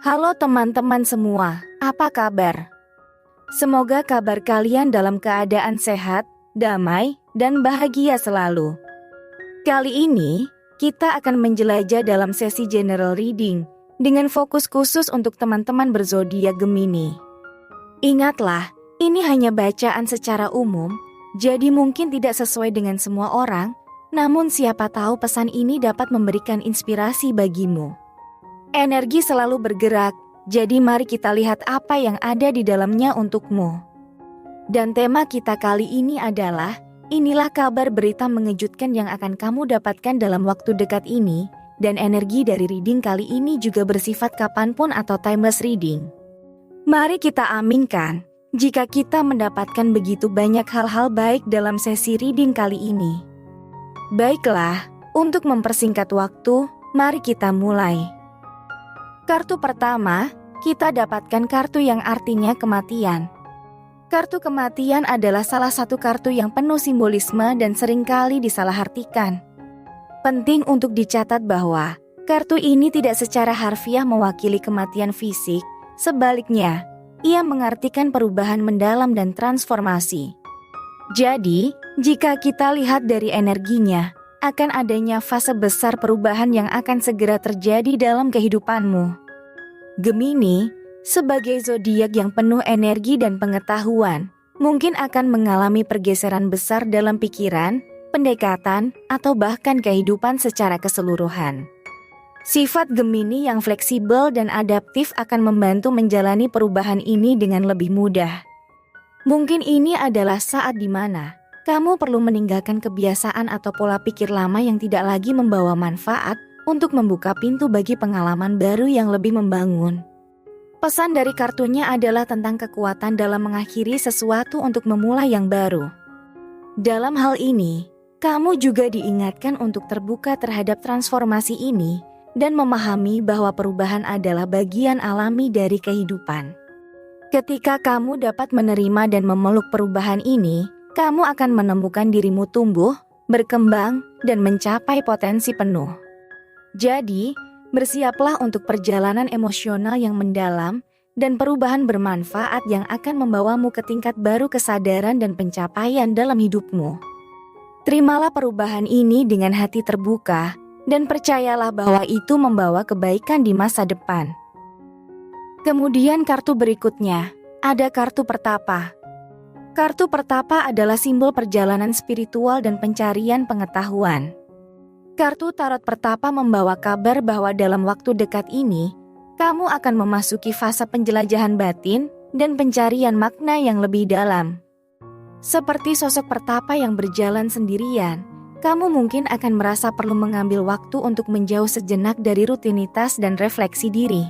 Halo teman-teman semua, apa kabar? Semoga kabar kalian dalam keadaan sehat, damai, dan bahagia selalu. Kali ini, kita akan menjelajah dalam sesi general reading dengan fokus khusus untuk teman-teman berzodiak Gemini. Ingatlah, ini hanya bacaan secara umum, jadi mungkin tidak sesuai dengan semua orang, namun siapa tahu pesan ini dapat memberikan inspirasi bagimu. Energi selalu bergerak, jadi mari kita lihat apa yang ada di dalamnya untukmu. Dan tema kita kali ini adalah, inilah kabar berita mengejutkan yang akan kamu dapatkan dalam waktu dekat ini, dan energi dari reading kali ini juga bersifat kapanpun atau timeless reading. Mari kita aminkan, jika kita mendapatkan begitu banyak hal-hal baik dalam sesi reading kali ini. Baiklah, untuk mempersingkat waktu, mari kita mulai. Kartu pertama, kita dapatkan kartu yang artinya kematian. Kartu kematian adalah salah satu kartu yang penuh simbolisme dan seringkali disalahartikan. Penting untuk dicatat bahwa, kartu ini tidak secara harfiah mewakili kematian fisik, sebaliknya, ia mengartikan perubahan mendalam dan transformasi. Jadi, jika kita lihat dari energinya, akan adanya fase besar perubahan yang akan segera terjadi dalam kehidupanmu. Gemini, sebagai zodiak yang penuh energi dan pengetahuan, mungkin akan mengalami pergeseran besar dalam pikiran, pendekatan, atau bahkan kehidupan secara keseluruhan. Sifat Gemini yang fleksibel dan adaptif akan membantu menjalani perubahan ini dengan lebih mudah. Mungkin ini adalah saat di mana kamu perlu meninggalkan kebiasaan atau pola pikir lama yang tidak lagi membawa manfaat untuk membuka pintu bagi pengalaman baru yang lebih membangun. Pesan dari kartunya adalah tentang kekuatan dalam mengakhiri sesuatu untuk memulai yang baru. Dalam hal ini, kamu juga diingatkan untuk terbuka terhadap transformasi ini dan memahami bahwa perubahan adalah bagian alami dari kehidupan. Ketika kamu dapat menerima dan memeluk perubahan ini, kamu akan menemukan dirimu tumbuh, berkembang, dan mencapai potensi penuh. Jadi, bersiaplah untuk perjalanan emosional yang mendalam dan perubahan bermanfaat yang akan membawamu ke tingkat baru kesadaran dan pencapaian dalam hidupmu. Terimalah perubahan ini dengan hati terbuka dan percayalah bahwa itu membawa kebaikan di masa depan. Kemudian kartu berikutnya, ada kartu pertapa. Kartu pertapa adalah simbol perjalanan spiritual dan pencarian pengetahuan. Kartu tarot pertapa membawa kabar bahwa dalam waktu dekat ini, kamu akan memasuki fase penjelajahan batin dan pencarian makna yang lebih dalam. Seperti sosok pertapa yang berjalan sendirian, kamu mungkin akan merasa perlu mengambil waktu untuk menjauh sejenak dari rutinitas dan refleksi diri.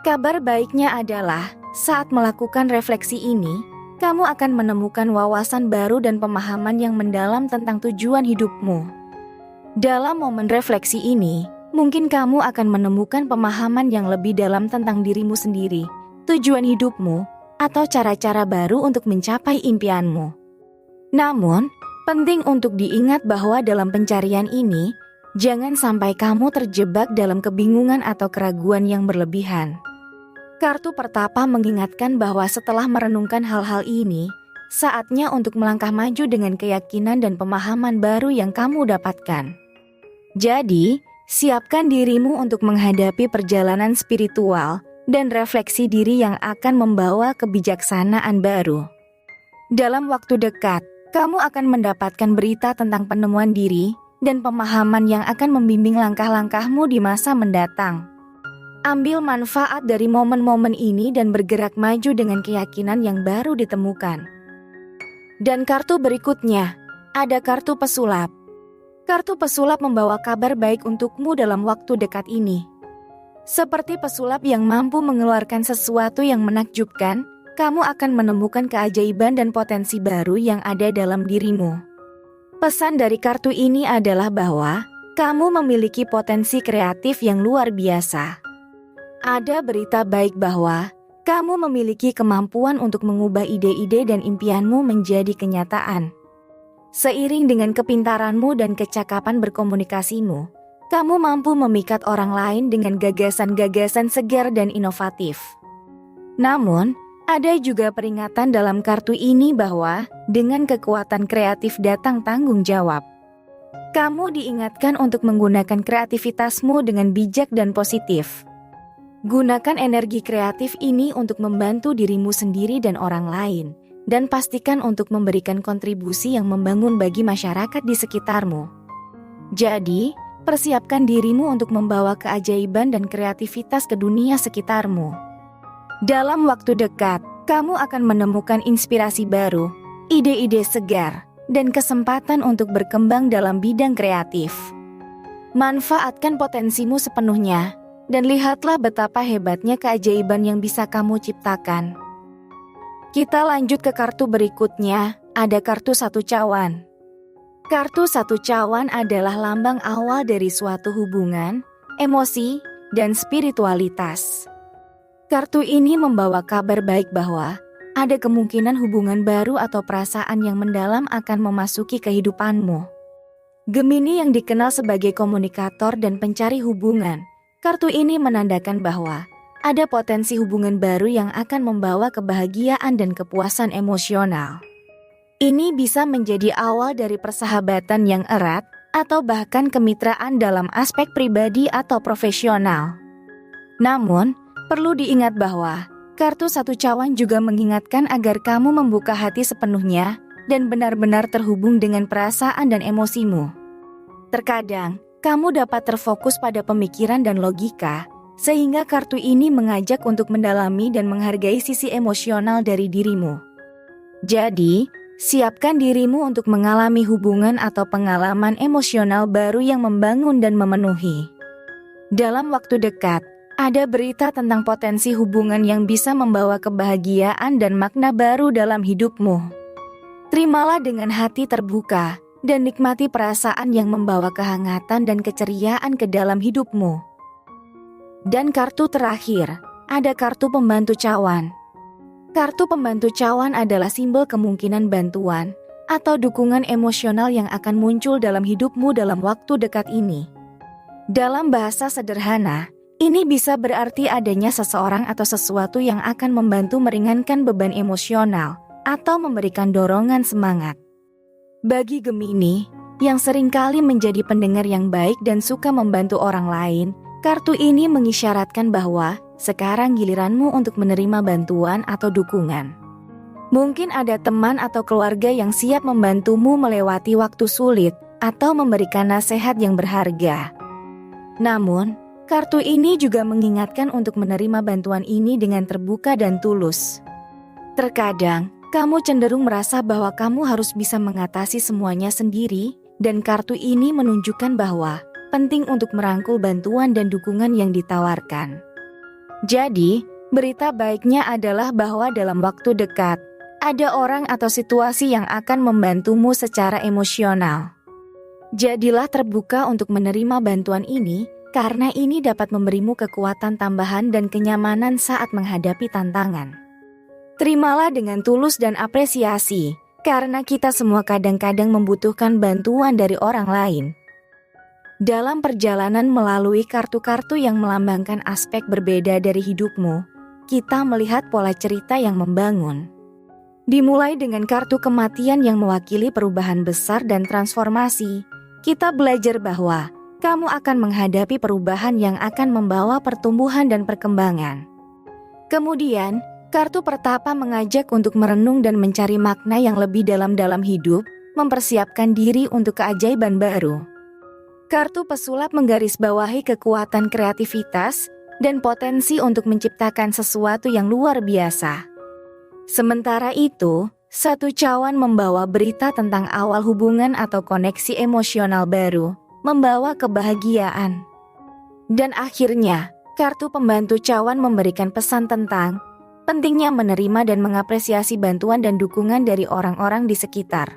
Kabar baiknya adalah, saat melakukan refleksi ini, kamu akan menemukan wawasan baru dan pemahaman yang mendalam tentang tujuan hidupmu. Dalam momen refleksi ini, mungkin kamu akan menemukan pemahaman yang lebih dalam tentang dirimu sendiri, tujuan hidupmu, atau cara-cara baru untuk mencapai impianmu. Namun, penting untuk diingat bahwa dalam pencarian ini, jangan sampai kamu terjebak dalam kebingungan atau keraguan yang berlebihan. Kartu pertapa mengingatkan bahwa setelah merenungkan hal-hal ini, saatnya untuk melangkah maju dengan keyakinan dan pemahaman baru yang kamu dapatkan. Jadi, siapkan dirimu untuk menghadapi perjalanan spiritual dan refleksi diri yang akan membawa kebijaksanaan baru. Dalam waktu dekat, kamu akan mendapatkan berita tentang penemuan diri dan pemahaman yang akan membimbing langkah-langkahmu di masa mendatang. Ambil manfaat dari momen-momen ini dan bergerak maju dengan keyakinan yang baru ditemukan. Dan kartu berikutnya, ada kartu pesulap. Kartu pesulap membawa kabar baik untukmu dalam waktu dekat ini. Seperti pesulap yang mampu mengeluarkan sesuatu yang menakjubkan, kamu akan menemukan keajaiban dan potensi baru yang ada dalam dirimu. Pesan dari kartu ini adalah bahwa kamu memiliki potensi kreatif yang luar biasa. Ada berita baik bahwa kamu memiliki kemampuan untuk mengubah ide-ide dan impianmu menjadi kenyataan. Seiring dengan kepintaranmu dan kecakapan berkomunikasimu, kamu mampu memikat orang lain dengan gagasan-gagasan segar dan inovatif. Namun, ada juga peringatan dalam kartu ini bahwa dengan kekuatan kreatif datang tanggung jawab. Kamu diingatkan untuk menggunakan kreativitasmu dengan bijak dan positif. Gunakan energi kreatif ini untuk membantu dirimu sendiri dan orang lain, dan pastikan untuk memberikan kontribusi yang membangun bagi masyarakat di sekitarmu. Jadi, persiapkan dirimu untuk membawa keajaiban dan kreativitas ke dunia sekitarmu. Dalam waktu dekat, kamu akan menemukan inspirasi baru, ide-ide segar, dan kesempatan untuk berkembang dalam bidang kreatif. Manfaatkan potensimu sepenuhnya, dan lihatlah betapa hebatnya keajaiban yang bisa kamu ciptakan. Kita lanjut ke kartu berikutnya, ada kartu satu cawan. Kartu satu cawan adalah lambang awal dari suatu hubungan, emosi, dan spiritualitas. Kartu ini membawa kabar baik bahwa ada kemungkinan hubungan baru atau perasaan yang mendalam akan memasuki kehidupanmu. Gemini yang dikenal sebagai komunikator dan pencari hubungan, kartu ini menandakan bahwa ada potensi hubungan baru yang akan membawa kebahagiaan dan kepuasan emosional. Ini bisa menjadi awal dari persahabatan yang erat atau bahkan kemitraan dalam aspek pribadi atau profesional. Namun, perlu diingat bahwa kartu satu cawan juga mengingatkan agar kamu membuka hati sepenuhnya dan benar-benar terhubung dengan perasaan dan emosimu. Terkadang, kamu dapat terfokus pada pemikiran dan logika, sehingga kartu ini mengajak untuk mendalami dan menghargai sisi emosional dari dirimu. Jadi, siapkan dirimu untuk mengalami hubungan atau pengalaman emosional baru yang membangun dan memenuhi. Dalam waktu dekat, ada berita tentang potensi hubungan yang bisa membawa kebahagiaan dan makna baru dalam hidupmu. Terimalah dengan hati terbuka dan nikmati perasaan yang membawa kehangatan dan keceriaan ke dalam hidupmu. Dan kartu terakhir, ada kartu pembantu cawan. Kartu pembantu cawan adalah simbol kemungkinan bantuan atau dukungan emosional yang akan muncul dalam hidupmu dalam waktu dekat ini. Dalam bahasa sederhana, ini bisa berarti adanya seseorang atau sesuatu yang akan membantu meringankan beban emosional atau memberikan dorongan semangat. Bagi Gemini, yang seringkali menjadi pendengar yang baik dan suka membantu orang lain, kartu ini mengisyaratkan bahwa sekarang giliranmu untuk menerima bantuan atau dukungan. Mungkin ada teman atau keluarga yang siap membantumu melewati waktu sulit atau memberikan nasihat yang berharga. Namun, kartu ini juga mengingatkan untuk menerima bantuan ini dengan terbuka dan tulus. Terkadang, kamu cenderung merasa bahwa kamu harus bisa mengatasi semuanya sendiri, dan kartu ini menunjukkan bahwa penting untuk merangkul bantuan dan dukungan yang ditawarkan. Jadi, berita baiknya adalah bahwa dalam waktu dekat, ada orang atau situasi yang akan membantumu secara emosional. Jadilah terbuka untuk menerima bantuan ini, karena ini dapat memberimu kekuatan tambahan dan kenyamanan saat menghadapi tantangan. Terimalah dengan tulus dan apresiasi, karena kita semua kadang-kadang membutuhkan bantuan dari orang lain. Dalam perjalanan melalui kartu-kartu yang melambangkan aspek berbeda dari hidupmu, kita melihat pola cerita yang membangun. Dimulai dengan kartu kematian yang mewakili perubahan besar dan transformasi, kita belajar bahwa kamu akan menghadapi perubahan yang akan membawa pertumbuhan dan perkembangan. Kemudian, kartu pertapa mengajak untuk merenung dan mencari makna yang lebih dalam hidup, mempersiapkan diri untuk keajaiban baru. Kartu pesulap menggarisbawahi kekuatan kreativitas dan potensi untuk menciptakan sesuatu yang luar biasa. Sementara itu, satu cawan membawa berita tentang awal hubungan atau koneksi emosional baru, membawa kebahagiaan. Dan akhirnya, kartu pembantu cawan memberikan pesan tentang pentingnya menerima dan mengapresiasi bantuan dan dukungan dari orang-orang di sekitar.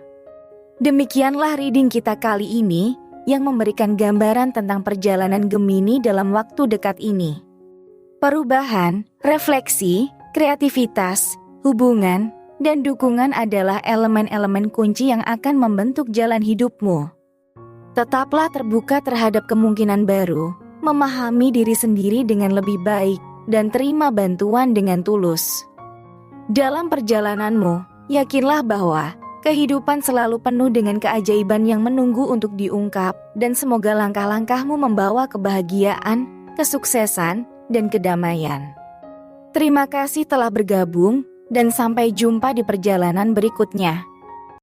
Demikianlah reading kita kali ini, yang memberikan gambaran tentang perjalanan Gemini dalam waktu dekat ini. Perubahan, refleksi, kreativitas, hubungan, dan dukungan adalah elemen-elemen kunci yang akan membentuk jalan hidupmu. Tetaplah terbuka terhadap kemungkinan baru, memahami diri sendiri dengan lebih baik, dan terima bantuan dengan tulus. Dalam perjalananmu, yakinlah bahwa kehidupan selalu penuh dengan keajaiban yang menunggu untuk diungkap, dan semoga langkah-langkahmu membawa kebahagiaan, kesuksesan, dan kedamaian. Terima kasih telah bergabung, dan sampai jumpa di perjalanan berikutnya.